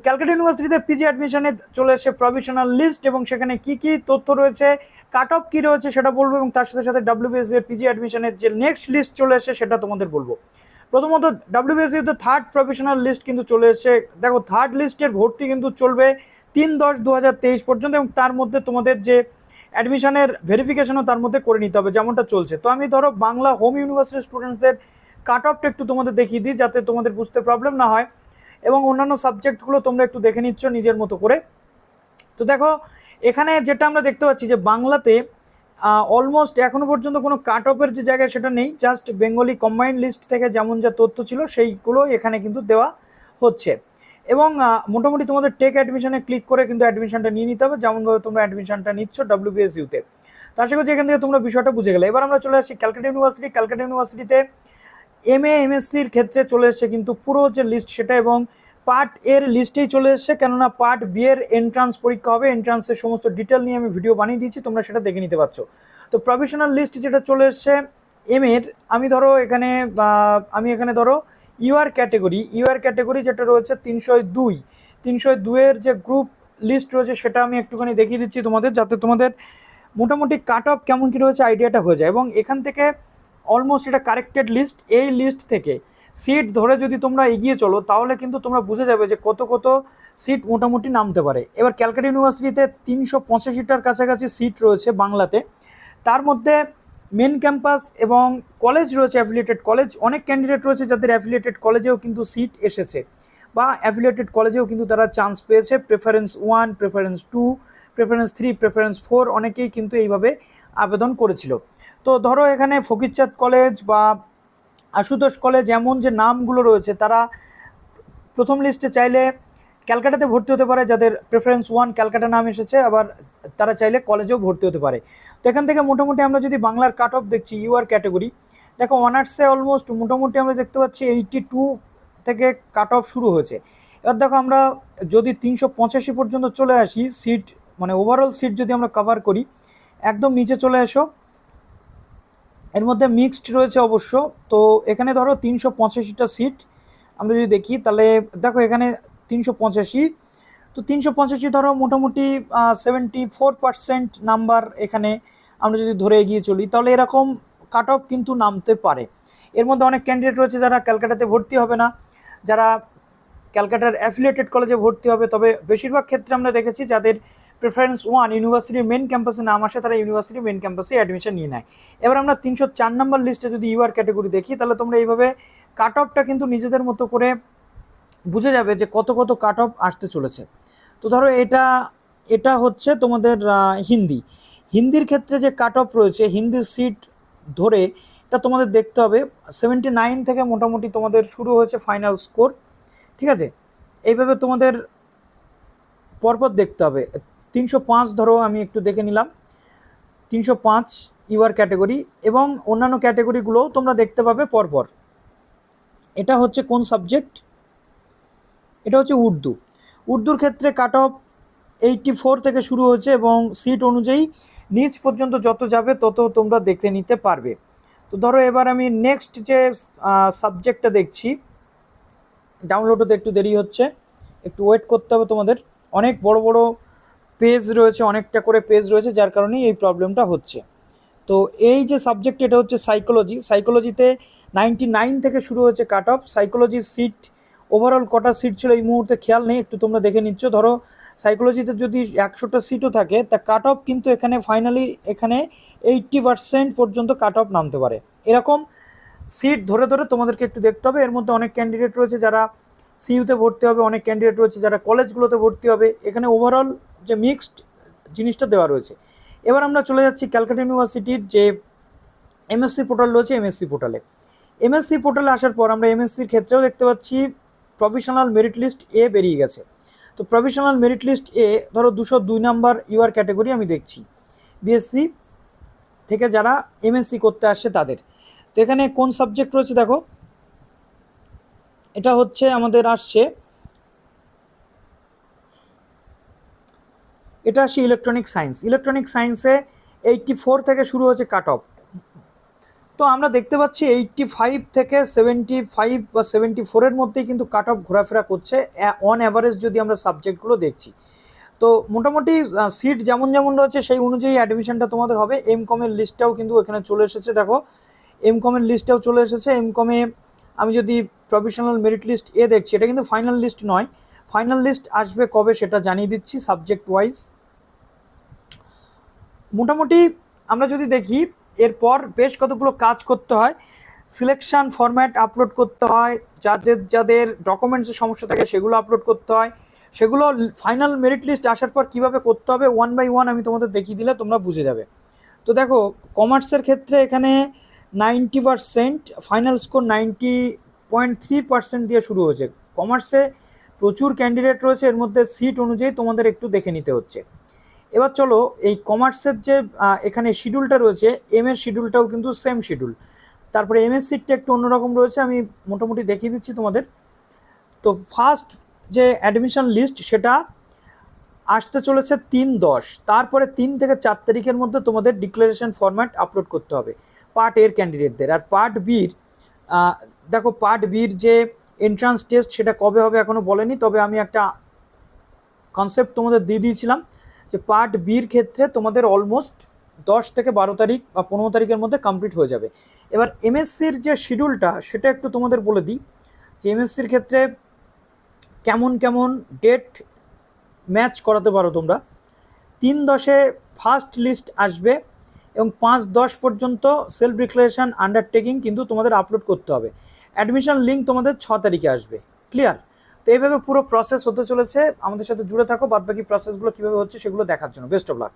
ক্যালকাটা ইউনিভার্সিটিতে পিজি অ্যাডমিশনে চলে এসেছে প্রভিশনাল লিস্ট এবং সেখানে কি কি তথ্য রয়েছে, কাট অফ কী রয়েছে সেটা বলবো এবং তার সাথে সাথে WBSU এর পিজি অ্যাডমিশনের যে নেক্সট লিস্ট চলে এসেছে সেটা তোমাদের বলবো। প্রথমত WBSU তে থার্ড প্রভিশনাল লিস্ট কিন্তু চলে এসেছে। দেখো থার্ড লিস্টের ভর্তি কিন্তু চলবে 3/10/2023 পর্যন্ত এবং তার মধ্যে তোমাদের যে অ্যাডমিশনের ভেরিফিকেশনও তার মধ্যে করে নিতে হবে যেমনটা চলছে। তো আমি ধরো বাংলা হোম ইউনিভার্সিটির স্টুডেন্টসদের কাট অফটা একটু তোমাদের দেখিয়ে দিই যাতে তোমাদের বুঝতে প্রবলেম না হয় এবং অন্যান্য সাবজেক্টগুলো তোমরা একটু দেখে নিচ্ছ নিজের মতো করে। তো দেখো এখানে যেটা আমরা দেখতে পাচ্ছি যে বাংলাতে অলমোস্ট এখনো পর্যন্ত কোনো কাট অফের যে জায়গায় সেটা নেই, জাস্ট বেঙ্গলি কম্বাইন্ড লিস্ট থেকে যেমন যা তথ্য ছিল সেইগুলো এখানে কিন্তু দেওয়া হচ্ছে এবং মোটামুটি তোমাদের টেক অ্যাডমিশনে ক্লিক করে কিন্তু অ্যাডমিশনটা নিয়ে নিতে হবে যেমনভাবে তোমরা অ্যাডমিশনটা নিচ্ছ WBSU-তে। তো আশা করছি এখান থেকে তোমরা বিষয়টা বুঝে গেলে। এবার আমরা চলে আসছি ক্যালকাটা ইউনিভার্সিটি। ক্যালকাটা ইউনিভার্সিটিতে MA MSc-র ক্ষেত্রে চলে এসছে কিন্তু পুরো যে লিস্ট সেটা এবং পার্ট এর লিস্টেই চলে এসছে, কেননা পার্ট বি এর এন্ট্রান্স পরীক্ষা হবে, এন্ট্রান্সের সমস্ত ডিটেল নিয়ে আমি ভিডিও বানিয়ে দিয়েছি, তোমরা সেটা দেখে নিতে পারছো। তো প্রভিশনাল লিস্ট যেটা চলে এসছে এম এর, আমি এখানে ধরো ইউআর ক্যাটেগরি যেটা রয়েছে 302-এর যে গ্রুপ লিস্ট রয়েছে সেটা আমি একটুখানি দেখিয়ে দিচ্ছি তোমাদের যাতে তোমাদের মোটামুটি কাট অফ কেমন কী রয়েছে আইডিয়াটা হয়ে যায় এবং এখান থেকে অলমোস্ট এটা কারেক্টেড লিস্ট। এই লিস্ট থেকে সিট ধরে যদি তোমরা এগিয়ে চলো তাহলে কিন্তু তোমরা বুঝে যাবে যে কত কত সিট মোটামুটি নামতে পারে। এবার ক্যালকাটা ইউনিভার্সিটিতে 385টার কাছাকাছি সিট রয়েছে বাংলাতে, তার মধ্যে মেন ক্যাম্পাস এবং কলেজ রয়েছে, অ্যাফিলিয়েটেড কলেজ অনেক ক্যান্ডিডেট রয়েছে যাদের অ্যাফিলিয়েটেড কলেজেও কিন্তু সিট এসেছে বা অ্যাফিলিয়েটেড কলেজেও কিন্তু তারা চান্স পেয়েছে, প্রেফারেন্স 1, প্রেফারেন্স 2, প্রেফারেন্স 3, প্রেফারেন্স 4 অনেকেই কিন্তু এইভাবে আবেদন করেছিল। তো ধরো এখানে ফকিরচাঁদ কলেজ বা আশুতোষ কলেজ এমন যে নামগুলো রয়েছে তারা প্রথম লিস্টে চাইলে ক্যালকাটাতে ভর্তি হতে পারে, যাদের প্রেফারেন্স 1 ক্যালকাটা নাম এসেছে, আবার তারা চাইলে কলেজেও ভর্তি হতে পারে। তো এখান থেকে মোটামুটি আমরা যদি বাংলার কাট অফ দেখছি ইউআর ক্যাটেগরি, দেখো অনার্সে অলমোস্ট মোটামুটি আমরা দেখতে পাচ্ছি 82 থেকে কাট অফ শুরু হয়েছে। এবার দেখো আমরা যদি 385 পর্যন্ত চলে আসি সিট, মানে ওভারঅল সিট যদি আমরা কভার করি, একদম নিচে চলে এসো, এর মধ্যে মিক্সড রয়েছে অবশ্য। তো এখানে ধরো 385টা সিট আমরা যদি দেখি তাহলে দেখো এখানে 385, তো 385 ধরো মোটামুটি 74% নাম্বার এখানে আমরা যদি ধরে এগিয়ে চলি তাহলে এরকম কাট অফ কিন্তু নামতে পারে। এর মধ্যে অনেক ক্যান্ডিডেট রয়েছে যারা ক্যালকাটাতে ভর্তি হবে না, যারা ক্যালকাটার অ্যাফিলিয়েটেড কলেজে ভর্তি হবে, তবে বেশিরভাগ ক্ষেত্রে আমরা দেখেছি যাদের প্রেফারেন্স 1 ইউনিভার্সিটির মেন ক্যাম্পাসে নাম আসে তারা ইউনিভার্সিটির মেন ক্যাম্পাসে অ্যাডমিশন নিয়ে নেয়। এবার আমরা 304 নম্বর লিস্টে যদি ইউআর ক্যাটেগরি দেখি তাহলে তোমরা এইভাবে কাট অফটা কিন্তু নিজেদের মতো করে বুঝে যাবে যে কত কত কাট অফ আসতে চলেছে। তো ধরো এটা হচ্ছে তোমাদের হিন্দির ক্ষেত্রে যে কাট অফ রয়েছে হিন্দির সিট ধরে এটা তোমাদের দেখতে হবে 79 থেকে মোটামুটি তোমাদের শুরু হয়েছে ফাইনাল স্কোর, ঠিক আছে? এইভাবে তোমাদের পরপর দেখতে হবে। 305 ধরো আমি একটু দেখে নিলাম, 305 ইউআর ক্যাটেগরি এবং অন্যান্য ক্যাটেগরিগুলোও তোমরা দেখতে পাবে পরপর। এটা হচ্ছে কোন সাবজেক্ট? এটা হচ্ছে উর্দুর ক্ষেত্রে কাট অফ 84 থেকে শুরু হয়েছে এবং সিট অনুযায়ী নিচ পর্যন্ত যত যাবে তত তোমরা দেখতে নিতে পারবে। তো ধরো এবার আমি নেক্সট যে সাবজেক্টটা দেখছি, ডাউনলোড হতে একটু দেরি হচ্ছে, একটু ওয়েট করতে হবে তোমাদের। অনেক বড় বড় পেজ রয়েছে, অনেকটা করে পেজ রয়েছে, যার কারণেই এই প্রবলেমটা হচ্ছে। তো এই যে সাবজেক্ট এটা হচ্ছে সাইকোলজিতে 99 থেকে শুরু হয়েছে কাট অফ। সাইকোলজির সিট ওভারঅল কটা সিট ছিল এই মুহূর্তে খেয়াল নেই, একটু তোমরা দেখে নিচ্ছ। ধরো সাইকোলজিতে যদি 100টা সিটও থাকে তা কাট অফ কিন্তু এখানে ফাইনালি এখানে 80% পর্যন্ত কাট অফ নামতে পারে। এরকম সিট ধরে ধরে তোমাদেরকে একটু দেখতে হবে। এর মধ্যে অনেক ক্যান্ডিডেট রয়েছে যারা সিইউতে ভর্তি হবে, অনেক ক্যান্ডিডেট রয়েছে যারা কলেজগুলোতে ভর্তি হবে, এখানে ওভারঅল যে মিক্সড জিনিসটা দেওয়া রয়েছে। এবার আমরা চলে যাচ্ছি ক্যালকাটা ইউনিভার্সিটির যে এমএসসি পোর্টাল রয়েছে এমএসসি পোর্টালে আসার পর আমরা এমএসসির ক্ষেত্রেও দেখতে পাচ্ছি প্রভিশনাল মেরিট লিস্ট এ বেরিয়ে গেছে। তো প্রভিশনাল মেরিট লিস্ট এ ধরো 202 নাম্বার ইউআর ক্যাটেগরি আমি দেখছি, বিএসসি থেকে যারা এমএসসি করতে আসছে তাদের। তো এখানে কোন সাবজেক্ট রয়েছে দেখো, এটা হচ্ছে আমাদের আসছে, এটা আসছে ইলেকট্রনিক সায়েন্সে 84 থেকে শুরু হয়েছে কাট অফ। তো আমরা দেখতে পাচ্ছি 85 থেকে 75 বা 74-এর মধ্যেই কিন্তু কাট অফ ঘোরাফেরা করছে অন অ্যাভারেজ যদি আমরা সাবজেক্টগুলো দেখছি। তো মোটামুটি সিট যেমন যেমন রয়েছে সেই অনুযায়ী অ্যাডমিশনটা তোমাদের হবে। এম.কমের লিস্টটাও কিন্তু এখানে চলে এসেছে, দেখো এম.কমের লিস্টটাও চলে এসেছে। এম.কমে আমি যদি প্রফেশনাল মেরিট লিস্ট দেখছি, এটা কিন্তু ফাইনাল লিস্ট নয়, ফাইনাল লিস্ট আসবে কবে সেটা জানিয়ে দিচ্ছি সাবজেক্ট ওয়াইজ। মোটামুটি আমরা যদি দেখি এরপর বেশ কতগুলো কাজ করতে হয়। সিলেকশন ফরম্যাট আপলোড করতে হয়, যাদের যাদের ডকুমেন্টসের সমস্যা থাকে সেগুলো আপলোড করতে হয়, সেগুলো ফাইনাল মেরিট লিস্ট আসার পর কীভাবে করতে হবে ওয়ান বাই ওয়ান আমি তোমাদের দেখিয়ে দিলে তোমরা বুঝে যাবে। তো দেখো কমার্সের ক্ষেত্রে এখানে 90%, ফাইনাল স্কোর 90.3% দিয়ে শুরু হয়েছে। কমার্সে প্রচুর ক্যান্ডিডেট রয়েছে, এর মধ্যে সিট অনুযায়ী তোমাদের একটু দেখে নিতে হচ্ছে। এবার চলো এই কমার্সের যে এখানে শিডিউলটা রয়েছে, এর শিডিউলটাও কিন্তু সেম শিডিউল। তারপরে এমএস সিটটা একটু অন্যরকম রয়েছে, আমি মোটামুটি দেখিয়ে দিচ্ছি তোমাদের। তো ফার্স্ট যে অ্যাডমিশন লিস্ট সেটা আসতে চলেছে 3/10, তারপরে 3 থেকে 4 তারিখের মধ্যে তোমাদের ডিক্লারেশন ফরম্যাট আপলোড করতে হবে পার্ট এর ক্যান্ডিডেটদের। আর পার্ট বির দেখো পার্ট বির যে এন্ট্রান্স টেস্ট সেটা কবে হবে এখনও বলেনি, তবে আমি একটা কনসেপ্ট তোমাদের দিয়ে দিয়েছিলাম যে পার্ট বির ক্ষেত্রে তোমাদের অলমোস্ট 10 থেকে 12 তারিখ বা 15 তারিখের মধ্যে কমপ্লিট হয়ে যাবে। এবার এমএসসির যে শিডিউলটা সেটা একটু তোমাদের বলে দিই যে এমএসসির ক্ষেত্রে কেমন কেমন ডেট ম্যাচ করাতে পারো তোমরা। 3/10-এ ফার্স্ট লিস্ট আসবে এবং 5/10 পর্যন্ত সেলফ ডিক্লারেশন আন্ডারটেকিং কিন্তু তোমাদের আপলোড করতে হবে। অ্যাডমিশন লিঙ্ক তোমাদের 6 তারিখে আসবে। ক্লিয়ার? তো এইভাবে পুরো প্রসেস হতে চলেছে। আমাদের সাথে জুড়ে থাকো বাদবাকি প্রসেসগুলো কীভাবে হচ্ছে সেগুলো দেখার জন্য। Best of luck.